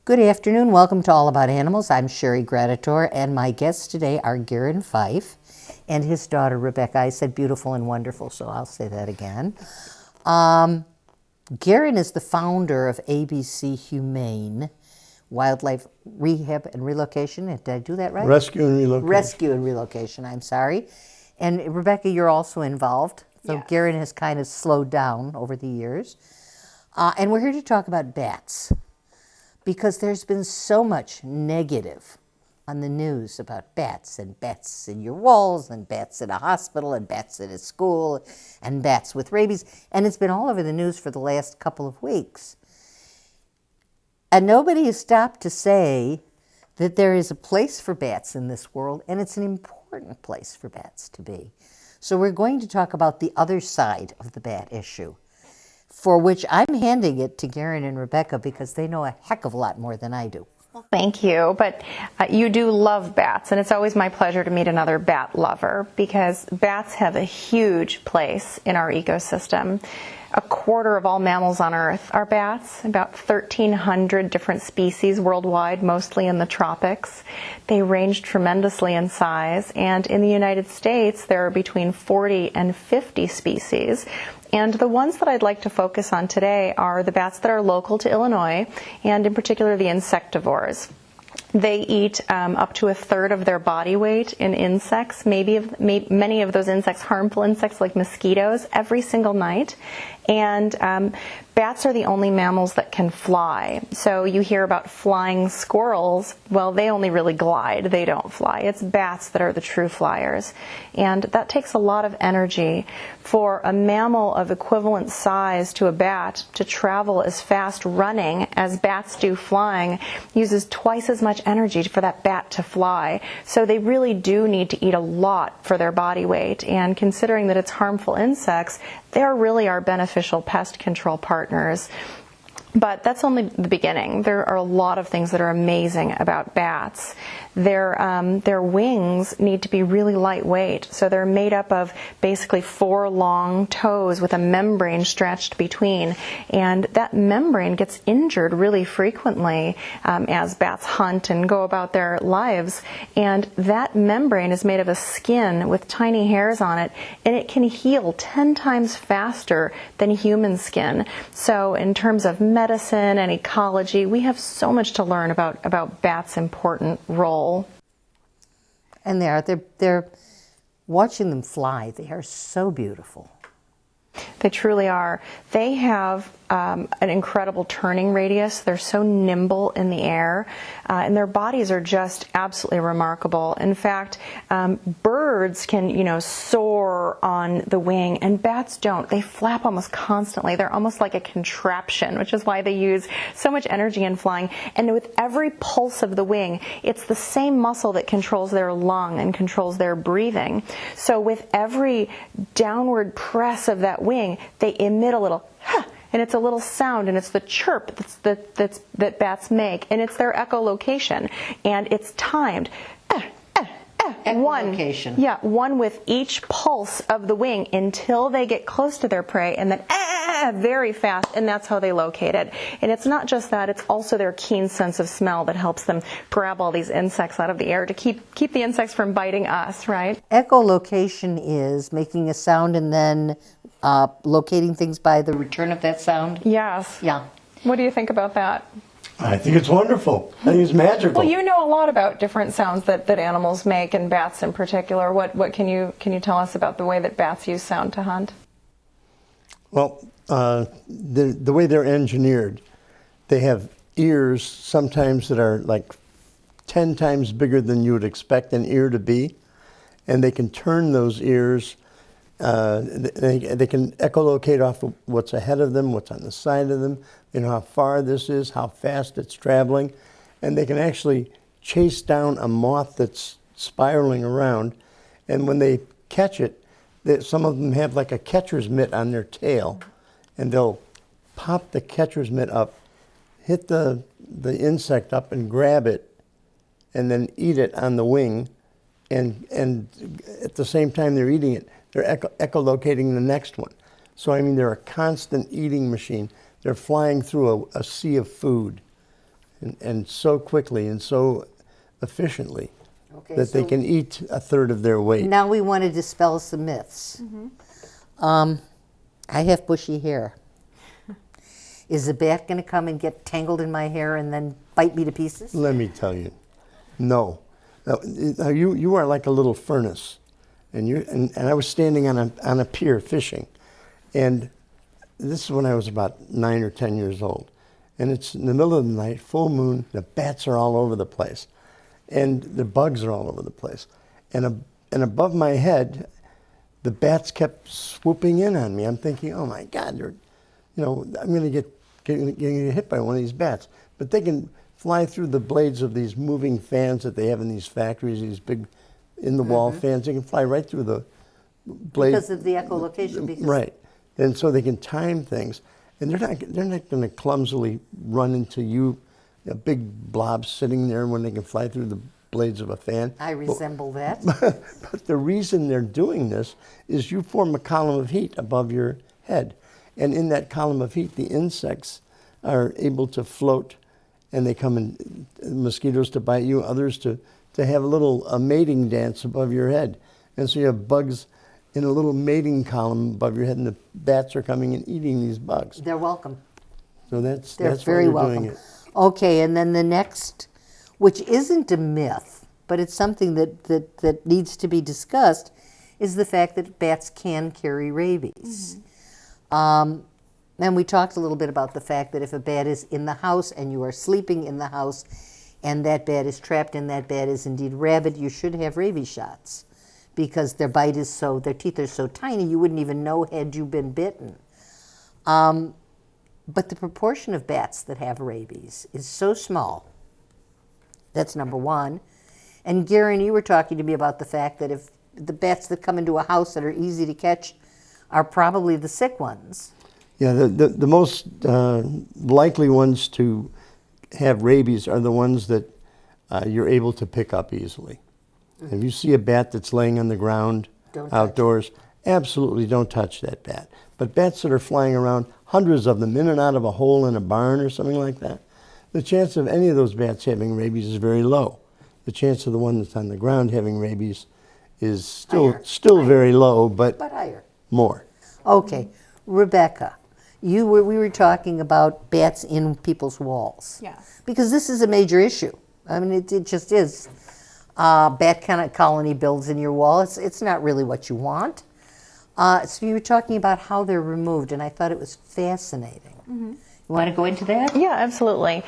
Good afternoon. Welcome to All About Animals. I'm Sherry Gradator, and my guests today are Garen Fife and his daughter Rebecca. I said beautiful and wonderful, so I'll say that again. Garen is the founder of ABC Humane Wildlife Rehab and Relocation. Did I do that right? Rescue and Relocation. Rescue and Relocation, I'm sorry. And Rebecca, you're also involved. So Yes. Garen has kind of slowed down over the years. And we're here to talk about bats, because there's been so much negative on the news about bats, and bats in your walls, and bats in a hospital, and bats in a school, and bats with rabies. And it's been all over the news for the last couple of weeks. And nobody has stopped to say that there is a place for bats in this world, and it's an important place for bats to be. So we're going to talk about the other side of the bat issue, for which I'm handing it to Garen and Rebecca because they know a heck of a lot more than I do. Well, thank you. But you do love bats, and it's always my pleasure to meet another bat lover because bats have a huge place in our ecosystem. A quarter of all mammals on Earth are bats, about 1,300 different species worldwide, mostly in the tropics. They range tremendously in size, and in the United States there are between 40 and 50 species. And the ones that I'd like to focus on today are the bats that are local to Illinois, and in particular the insectivores. They eat up to a third of their body weight in insects, many of those insects, harmful insects like mosquitoes, every single night. And bats are the only mammals that can fly. So you hear about flying squirrels. Well, they only really glide. They don't fly. It's bats that are the true flyers. And that takes a lot of energy. For a mammal of equivalent size to a bat to travel as fast running as bats do flying uses twice as much energy for that bat to fly. So they really do need to eat a lot for their body weight. And considering that it's harmful insects, they're really our beneficial pest control partners. But that's only the beginning. There are a lot of things that are amazing about bats. Their wings need to be really lightweight, so they're made up of basically 4 long toes with a membrane stretched between, and that membrane gets injured really frequently as bats hunt and go about their lives. And that membrane is made of a skin with tiny hairs on it, and it can heal 10 times faster than human skin. So in terms of medicine and ecology, we have so much to learn about bats' important role. And they're watching them fly. They are so beautiful. They truly are. They have an incredible turning radius. They're so nimble in the air, and their bodies are just absolutely remarkable. In fact, birds can, soar on the wing, and bats don't. They flap almost constantly. They're almost like a contraption, which is why they use so much energy in flying. And with every pulse of the wing, it's the same muscle that controls their lung and controls their breathing. So with every downward press of that wing, they emit a little "huh," and it's a little sound, and it's the chirp that bats make, and it's their echolocation, and it's timed. Echolocation. One with each pulse of the wing until they get close to their prey, and then very fast, and that's how they locate it. And it's not just that, it's also their keen sense of smell that helps them grab all these insects out of the air to keep the insects from biting us, right? Echolocation is making a sound and then locating things by the return of that sound. Yes. Yeah. What do you think about that? I think it's wonderful. I think it's magical. Well, you know a lot about different sounds that animals make, and bats in particular. What can you tell us about the way that bats use sound to hunt? Well, the way they're engineered, they have ears sometimes that are like 10 times bigger than you would expect an ear to be, and they can turn those ears. They can echolocate off of what's ahead of them, what's on the side of them. They know how far this is, how fast it's traveling, and they can actually chase down a moth that's spiraling around. And when they catch it, some of them have like a catcher's mitt on their tail, and they'll pop the catcher's mitt up, hit the insect up and grab it, and then eat it on the wing. And at the same time they're eating it, they're echolocating the next one. So I mean, they're a constant eating machine. They're flying through a sea of food. and so quickly and so efficiently Okay, that they so can eat a third of their weight. now we want to dispel some myths. I have bushy hair. Is a bat going to come and get tangled in my hair and then bite me to pieces? Let me tell you, no. Now, you are like a little furnace, and I was standing on a pier fishing, and this is when I was about 9 or 10 years old, and it's in the middle of the night, full moon. The bats are all over the place, and the bugs are all over the place, and above my head, the bats kept swooping in on me. I'm thinking, oh my God, I'm going to get hit by one of these bats. But they can fly through the blades of these moving fans that they have in these factories, these big in-the-wall fans. They can fly right through the blade. Because of the echolocation. Because Right. And so they can time things. And they're not going to clumsily run into you, a big blob sitting there when they can fly through the blades of a fan. I resemble that. But the reason they're doing this is you form a column of heat above your head. And in that column of heat, the insects are able to float, and they come in, mosquitoes to bite you, others to have a mating dance above your head. And so you have bugs in a little mating column above your head, and the bats are coming and eating these bugs. They're welcome. So that's They're why very they're welcome. doing it. Okay, and then the next, which isn't a myth, but it's something that needs to be discussed, is the fact that bats can carry rabies. And we talked a little bit about the fact that if a bat is in the house and you are sleeping in the house and that bat is trapped and that bat is indeed rabid, you should have rabies shots because their teeth are so tiny you wouldn't even know had you been bitten. But the proportion of bats that have rabies is so small. That's number one. And Garen, you were talking to me about the fact that if the bats that come into a house that are easy to catch are probably the sick ones. Yeah, the most likely ones to have rabies are the ones that you're able to pick up easily. If you see a bat that's laying on the ground Don't touch outdoors, absolutely don't touch that bat. But bats that are flying around, hundreds of them in and out of a hole in a barn or something like that, the chance of any of those bats having rabies is very low. The chance of the one that's on the ground having rabies is still very low, but higher. more. Okay, Rebecca, we were talking about bats in people's walls. Yes. Because this is a major issue. I mean, it just is. Bat colony builds in your wall. It's not really what you want. So you were talking about how they're removed, and I thought it was fascinating. You want to go into that? Yeah, absolutely.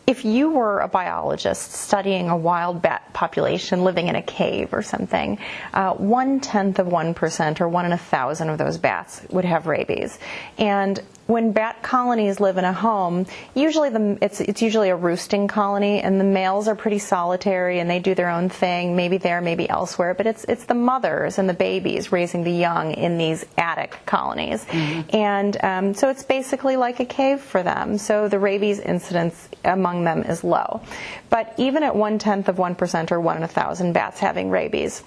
If you were a biologist studying a wild bat population living in a cave or something, 0.1% or 1 in 1,000 of those bats would have rabies. And when bat colonies live in a home, usually it's usually a roosting colony, and the males are pretty solitary and they do their own thing, maybe there, maybe elsewhere. But it's the mothers and the babies raising the young in these attic colonies, and so it's basically like a cave for them. So the rabies incidence among them is low. But even at 0.1% or 1 in 1,000 bats having rabies,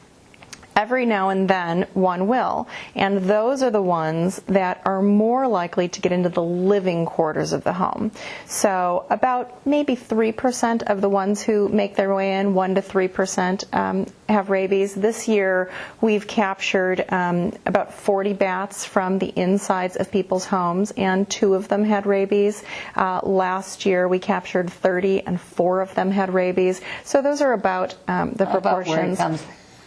every now and then one will, and those are the ones that are more likely to get into the living quarters of the home. So about maybe 3% of the ones who make their way in, 1 to 3%, have rabies. This year we've captured about 40 bats from the insides of people's homes, and 2 of them had rabies. Last year we captured 30 and 4 of them had rabies. So those are about the proportions. About where it comes.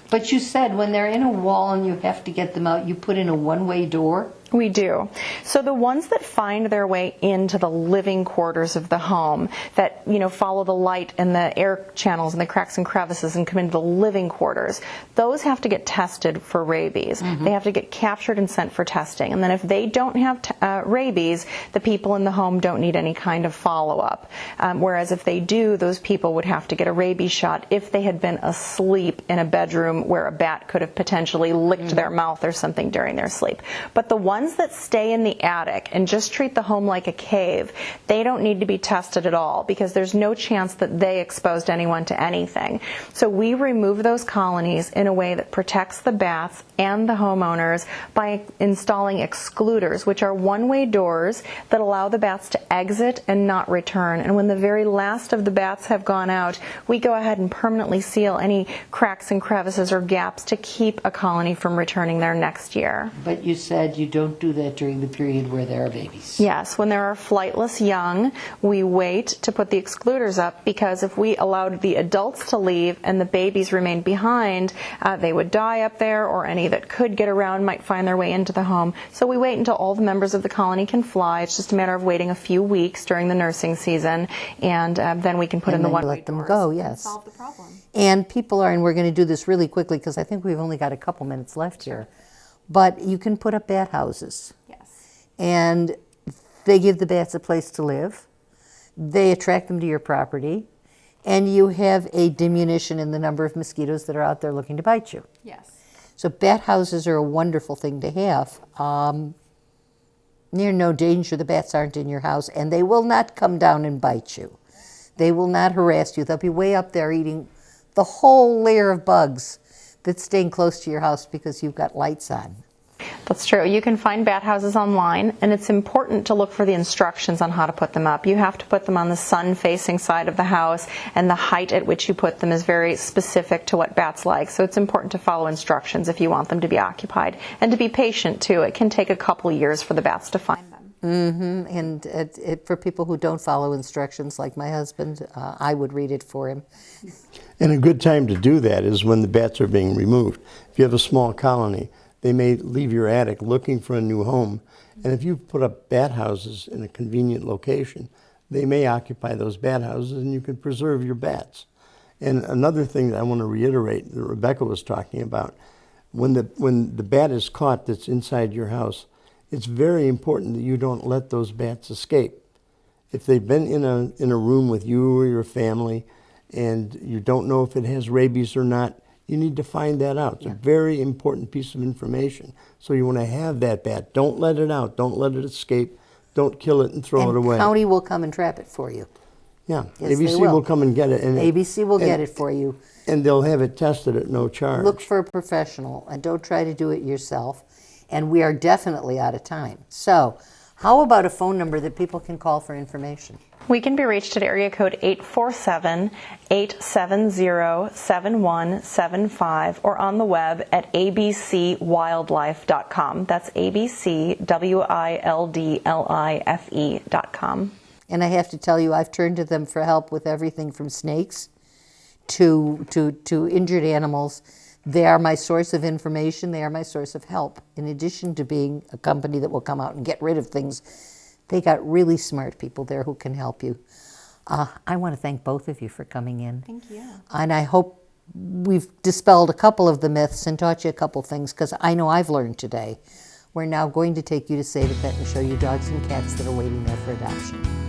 But you said when they're in a wall and you have to get them out, you put in a one-way door? We do. So the ones that find their way into the living quarters of the home, that follow the light and the air channels and the cracks and crevices and come into the living quarters, those have to get tested for rabies. They have to get captured and sent for testing. And then if they don't have rabies, the people in the home don't need any kind of follow-up. Whereas if they do, those people would have to get a rabies shot if they had been asleep in a bedroom where a bat could have potentially licked their mouth or something during their sleep. But the ones ones that stay in the attic and just treat the home like a cave, they don't need to be tested at all because there's no chance that they exposed anyone to anything. So we remove those colonies in a way that protects the bats and the homeowners by installing excluders, which are one-way doors that allow the bats to exit and not return. And when the very last of the bats have gone out, we go ahead and permanently seal any cracks and crevices or gaps to keep a colony from returning there next year. But you said you don't do that during the period where there are babies. Yes, when there are flightless young, we wait to put the excluders up because if we allowed the adults to leave and the babies remained behind, they would die up there, or any that could get around might find their way into the home. So we wait until all the members of the colony can fly. It's just a matter of waiting a few weeks during the nursing season, and then we can put in the one-way let them doors go, and yes. solve the problem. And people are, and we're going to do this really quickly because I think we've only got a couple minutes left here, but you can put up bat houses. Yes. And they give the bats a place to live. They attract them to your property. And you have a diminution in the number of mosquitoes that are out there looking to bite you. Yes. So bat houses are a wonderful thing to have. Near no danger, the bats aren't in your house, and they will not come down and bite you. They will not harass you. They'll be way up there eating the whole layer of bugs that's staying close to your house because you've got lights on. That's true. You can find bat houses online, and it's important to look for the instructions on how to put them up. You have to put them on the sun-facing side of the house, and the height at which you put them is very specific to what bats like. So it's important to follow instructions if you want them to be occupied, and to be patient too. It can take a couple years for the bats to find them. And for people who don't follow instructions, like my husband, I would read it for him. And a good time to do that is when the bats are being removed. If you have a small colony, they may leave your attic looking for a new home. And if you put up bat houses in a convenient location, they may occupy those bat houses and you can preserve your bats. And another thing that I want to reiterate that Rebecca was talking about, when the bat is caught that's inside your house, it's very important that you don't let those bats escape. If they've been in a room with you or your family and you don't know if it has rabies or not, you need to find that out. It's a very important piece of information. So you want to have that bat. Don't let it out. Don't let it escape. Don't kill it and throw it away. County will come and trap it for you. Yeah, Yes, they ABC will. will come and get it. And ABC will get it for you. And they'll have it tested at no charge. Look for a professional and don't try to do it yourself. And we are definitely out of time. So how about a phone number that people can call for information? We can be reached at area code 847-870-7175 or on the web at abcwildlife.com. That's abcwildlife.com. And I have to tell you, I've turned to them for help with everything from snakes to injured animals. They are my source of information. They are my source of help. In addition to being a company that will come out and get rid of things, they got really smart people there who can help you. I want to thank both of you for coming in. Thank you. And I hope we've dispelled a couple of the myths and taught you a couple things, because I know I've learned today. We're now going to take you to Save a Pet and show you dogs and cats that are waiting there for adoption.